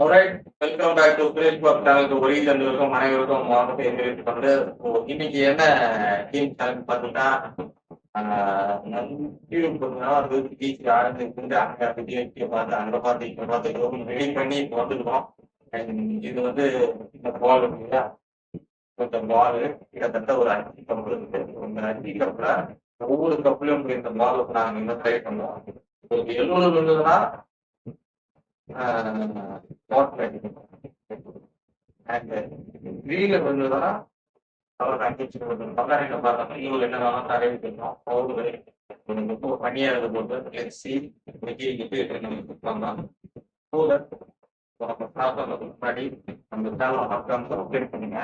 Alright, welcome back to great for சேனலுக்கு ஒரிஜினலுக்கும் அனைவருக்கும் வணக்கம். எங்க வீட்டுக்கு வந்து இன்னைக்கு என்ன டீம் சேனல் பார்த்தீங்கன்னா பீச் ஆரம்பிச்சு அங்க வீடியோ பார்த்து அங்க பார்த்து இங்க பார்த்து ரெடி பண்ணி இப்போ வந்துருக்கோம். இது வந்து இந்த பால் இருக்குங்களா, இந்த பால் கிட்டத்தட்ட ஒரு 5 கப் இருக்கு. இந்த 5 கப்ல ஒவ்வொரு கப்லயும் இந்த பால் நாங்கள் இன்னும் ட்ரை பண்ணுவோம். ஒரு 700 இருந்ததுன்னா கிரீன்ல வந்ததுன்னா அவர் அங்கிச்சு பல்லாரில பார்த்தோம்னா இவங்க என்னதான் தரவி பண்ணோம் அவங்க பனியா இருந்த போது சி முன்னாடி அந்த சேலம் அப்காம் அப்டேட் பண்ணுங்க.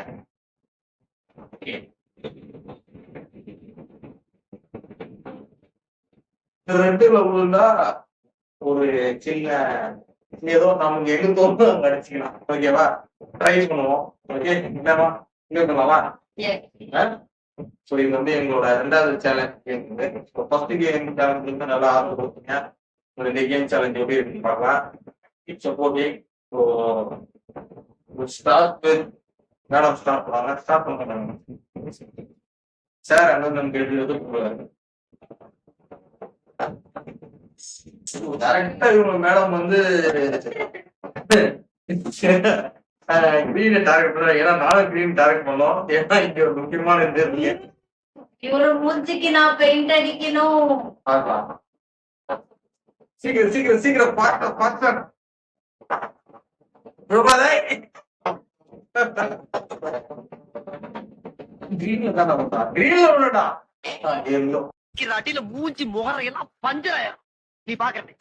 ரெண்டுல உள்ளா ஒரு சின்ன ஏதோ நமக்கு எங்க தோணும் அங்க அடிச்சுக்கலாம். ஓகேவா, ட்ரை பண்ணுவோம். ஓகே, என்னவா இன்னும் பண்ணலாமா? ஸோ இது வந்து எங்களோட 2வது challenge game. First game challenge வந்து நல்லா ஆர்வம் கொடுத்தீங்க. இந்த கேம் சேலஞ்ச் எப்படி இருக்குன்னு பார்க்கலாம். It's supporting. So start with madam start பண்ணாங்க. ஸ்டார்ட் பண்ணுறாங்க சார். அங்கே நமக்கு எழுதுறது கரெக்டா இவங்க மேடம் வந்து கிரீன் டார்கெட் பண்றாங்க. ஏன்னா நானும் கிரீன் டார்கெட் பண்ணோம். ஏன்னா இங்க ஒரு முக்கியமான இது இருக்கு. இவரு மூஞ்சிக்கு நான் பெயிண்ட் அடிக்கணும். சீக்கிரம் சீக்கிரம் சீக்கிரம் பாக்க பாக்க கிரீன்ல தானே வந்தா, கிரீன்ல உள்ளடா எல்லோ அடியில மூஞ்சி முகரையெல்லாம் பஞ்சராயிரம். நீ பாக்குறது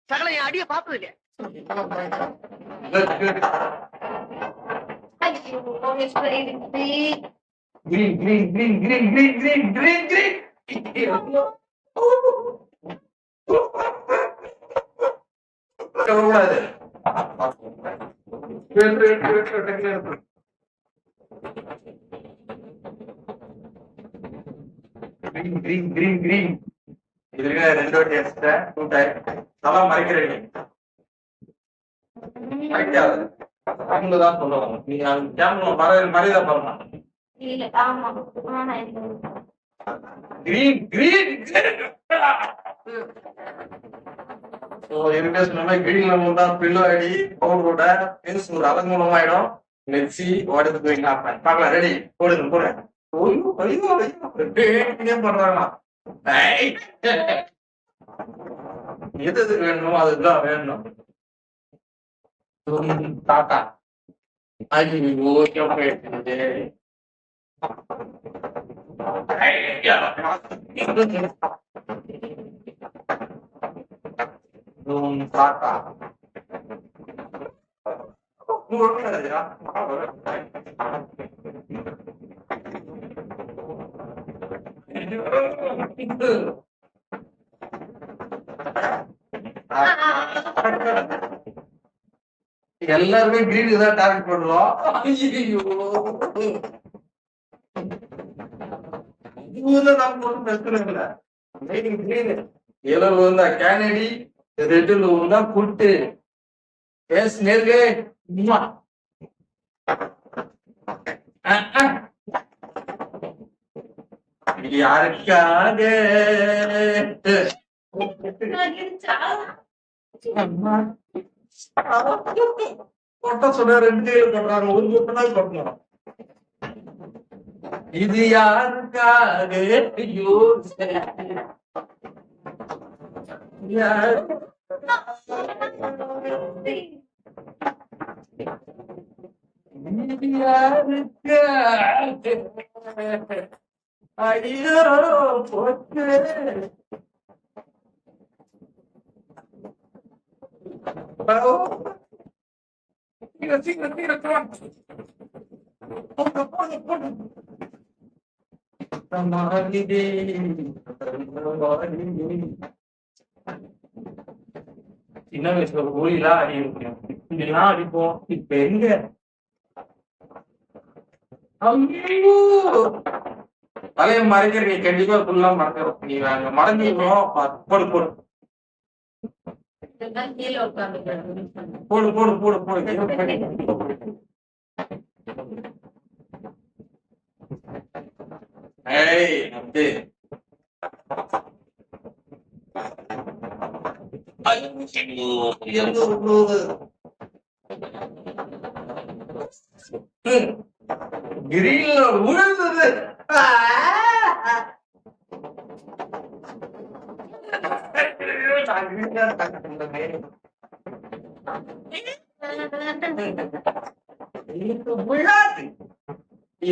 சகல என் அடிய பார்த்தது இல்லையா? Green green green green green green green green green green green இதுல 2 வாட்டி எக்ஸ்ட்ரா 2 டைம் நல்லா மறைக்கிறீங்க. மறைக்காது அவங்கதான் சொல்லுவாங்க. நீங்க கேமரா மறைதான் பாருங்க. இல்ல ஆமா கிரீன் கிரீன் ஸோ இதுக்கே சொன்ன கிரீன்ல வந்தா பில்லோ அடி பவுடரோட மீன்ஸ் ஒரு அலங்கூலமாயிடும். நெச்சி உடத்து போயிங்களா பார்க்கலாம். ரெடி, போடுங்க போடுங்க. பண்றாங்களா எது வேணுமோ அதுதான் வேணும். டாட்டா எல்லாருமே கிரீன் தான் டார்கெட் பண்ணுவோம். கேனடி ரெட்டுல இருந்தா புட்டு நேர்கே யாருக்காக சொன்ன 2 பண்றாங்க. ஒரு கூட்டம் பண்ணணும். இது யாருக்காக ஐயோ போச்சு. சீக்கிரம் சீக்கிரம் சின்ன வயசுல ஒரு கோயிலா அடி இருக்கும். இதெல்லாம் அடிப்போம். இப்ப எங்க தலைய மறைக்கிற நீ கண்டிப்பா ஃபுல்லா மறக்கிறோம். நீ அங்க மறைஞ்சிக்கணும். போடு போடு இதுதான் கீழே உட்காந்துக்கிறேன். போடு போடு போடு போடு. ஏய் அப்டி எங்க விழுவுது? கிரீன்ல விழுந்தது. விழாது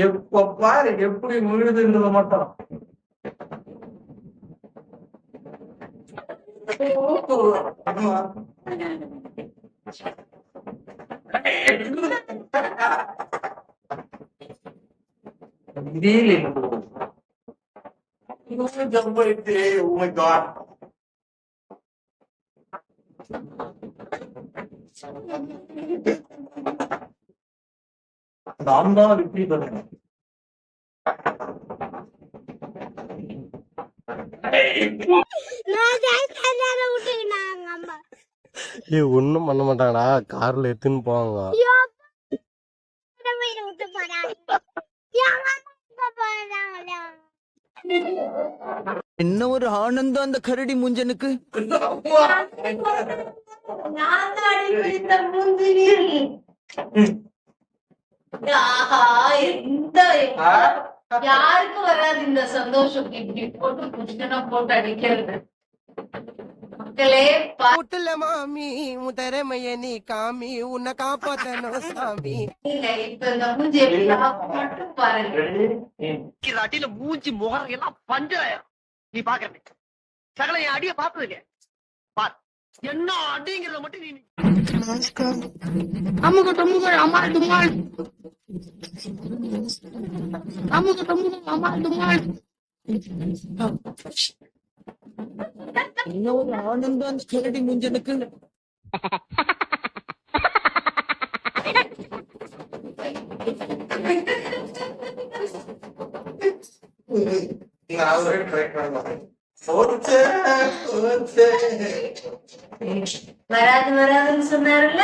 எப்ப பாரு எப்படி விழுதுன்றது மட்டும். Really? Jump it, oh my god. நான் தான் ரிப்பீட் பண்ணேன். ஒண்ணும் பண்ண மாட்டாங்கடா, கார்ல எடுத்துன்னு போவாங்க. என்ன ஒரு ஆனந்தம் அந்த கரடி முஞ்சனுக்கு. நான் தான் இந்த முந்திரி. ஆஹா, யாருக்கும் வராது இந்த சந்தோஷம். இப்படி போட்டு குடிச்சுனா போட்டு அடிக்கிறது. மக்களே போட்டுல மாமி உதரமைய நீ காமி உன்னை காப்பாத்தணும் சாமி. இப்ப இந்த மூஞ்சி எப்படி மட்டும் பாருங்க. அடியில மூஞ்சி முகரம் எல்லாம் பஞ்சராயிரம். நீ பாக்குறது சகல என் அடிய பார்த்தது இல்லையா? பார் என்ன அடிங்கிறத மட்டும் நீ அமுக டமுக அமால் டுமால் அமுக டமுக அமால் டுமால். என்ன ஒரு ஆனந்தம் அந்த கரடி முஞ்சனுக்கு. நான் ஒரு ட்ரை பண்ணேன். வராது வராதுன்னு சொன்னாருல்ல.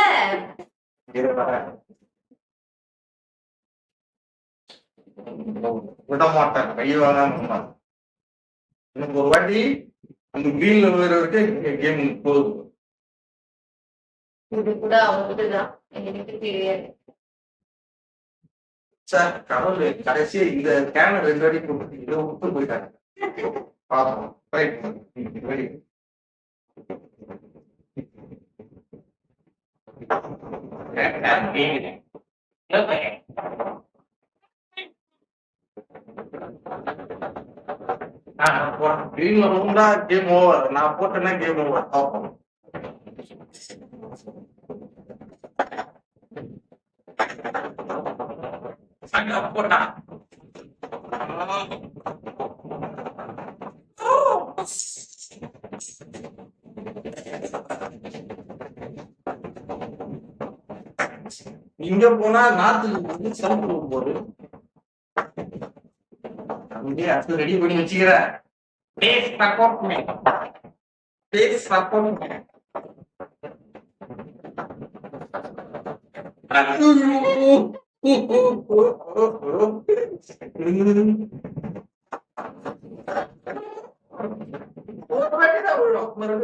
விட மாட்டேன், கை வாங்க. எனக்கு ஒரு வாட்டி அந்த வீல்ல வரைக்கும் கேம் போகுது. இது கூட அவங்கதான் எனக்கு தெரியாது. சார் கடவுள் கடைசியா இந்த கேன 2 அடி போட்டு இதை விட்டு போயிட்டாங்க. பாப்போம் ட்ரை பண்ணி வீல்ல இருந்தா கேம் ஓவர். நான் போட்டேன்னா கேம் ஓவர். பார்ப்போம். போட்டா இங்க போனா நாத்துக்கு சவுண்ட் போகுது. அங்கே அடுத்து ரெடி பண்ணி வச்சுக்கிறேன். பேஸ் சப்போர்ட் பண்ணு, பேஸ் சப்போர்ட் பண்ணு.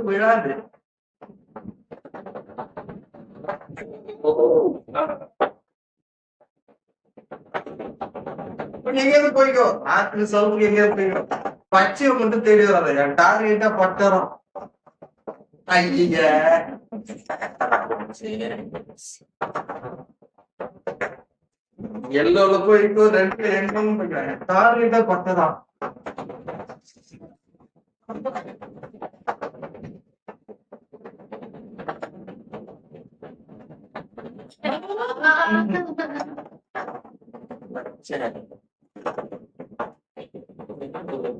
விழாது. எங்கேயாவது போய்க்கோ, நாக்கு சவுக்கு எங்கேயாவது போய்க்கோ. பச்சையை மட்டும் தேடி வராது. என் டார்கெட்டா பட்டரும். ஐய எல்லோல போய்க்கோ, 2 எங்கும் போய்க்கிறேன். டார்கெட்டா பட்டதான்.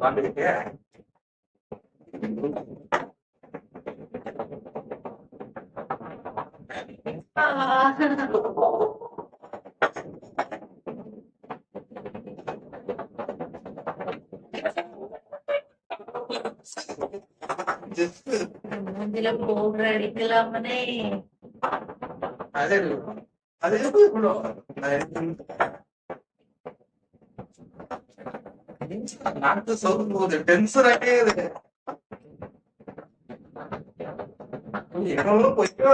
பாட்டுக்கிட்டே இதுல பவுடர் அடிக்கலாமனே. அதே அது எப்படி bro? நாட்டு சொல்லும் போது டென்ஷன் ஆகியது எவ்வளவு போய்க்கோ.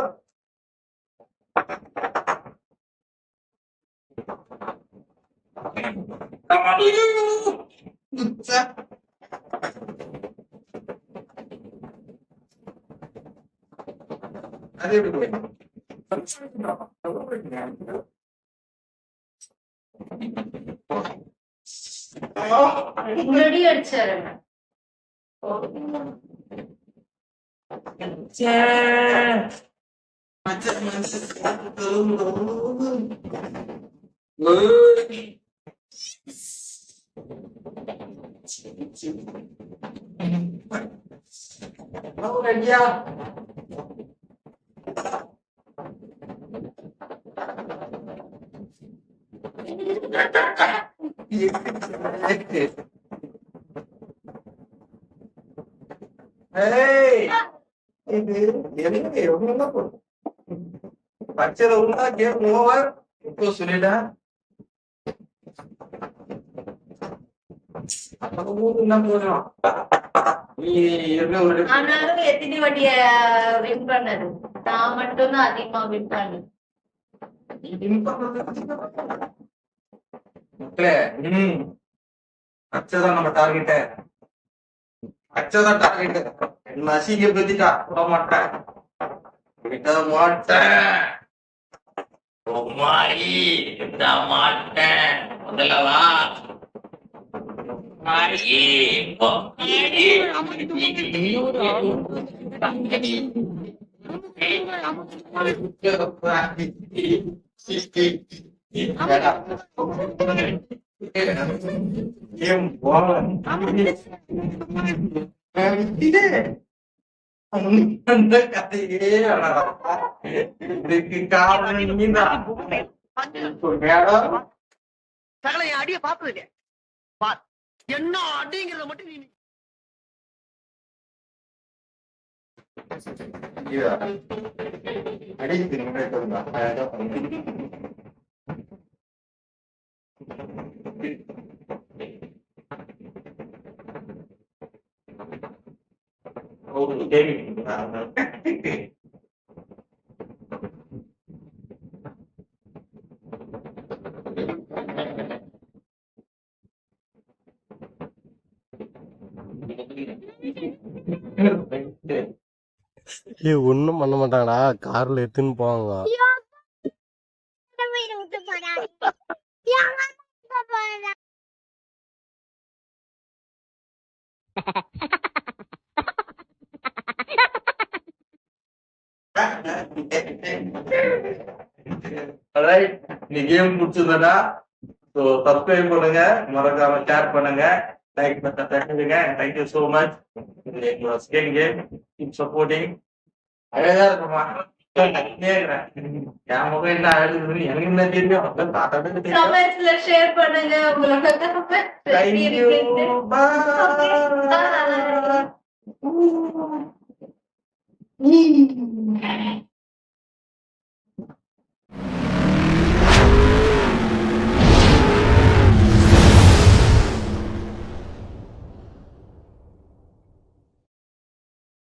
அது எப்படி முன்னாடி அடிச்சாரு. ஐயா பச்சை கேம் ஓவர் இப்போ சொல்லிட்டா என்ன போதும். நீ என்ன ஒரு ஆனாலும் எத்தனை வாட்டிய வின் பண்ணது? நான் மட்டும்தான் அதிகமா வின் பண்ணது. அச்சதான் நம்ம டார்கெட்ட. அச்சதான் டார்கெட். என்ன அசிங்க பத்திட்டா விட மாட்டேன், விட மாட்டேன். விட மாட்டேன். முதலவா அந்த கதையே இதுக்கு காரணம் நீதான். சகல என் அடிய பார்த்தது இல்லையா? பார் என்ன அடிங்கிறத மட்டும் நீ அடிக்கு ஒண்ணும் பண்ண மாட்டாங்கடா, கார்ல எடுத்துன்னு போவாங்க. இந்த கேம் பிடிச்சிருந்தா சப்ஸ்கிரைப் பண்ணுங்க, மறக்காம ஷேர் பண்ணுங்க, லைக் பட்டன் தட்டுங்க. Thank you so much. Second game keep supporting. அழகா இருக்குமா? என் முகம் என்ன அழகுன்னு எனக்கு என்ன தெரியும்? தாத்தாவே தெரியும். கமெண்ட்ஸ்ல ஷேர் பண்ணுங்க உங்களுக்கு தேங்க்யூ, பாய்.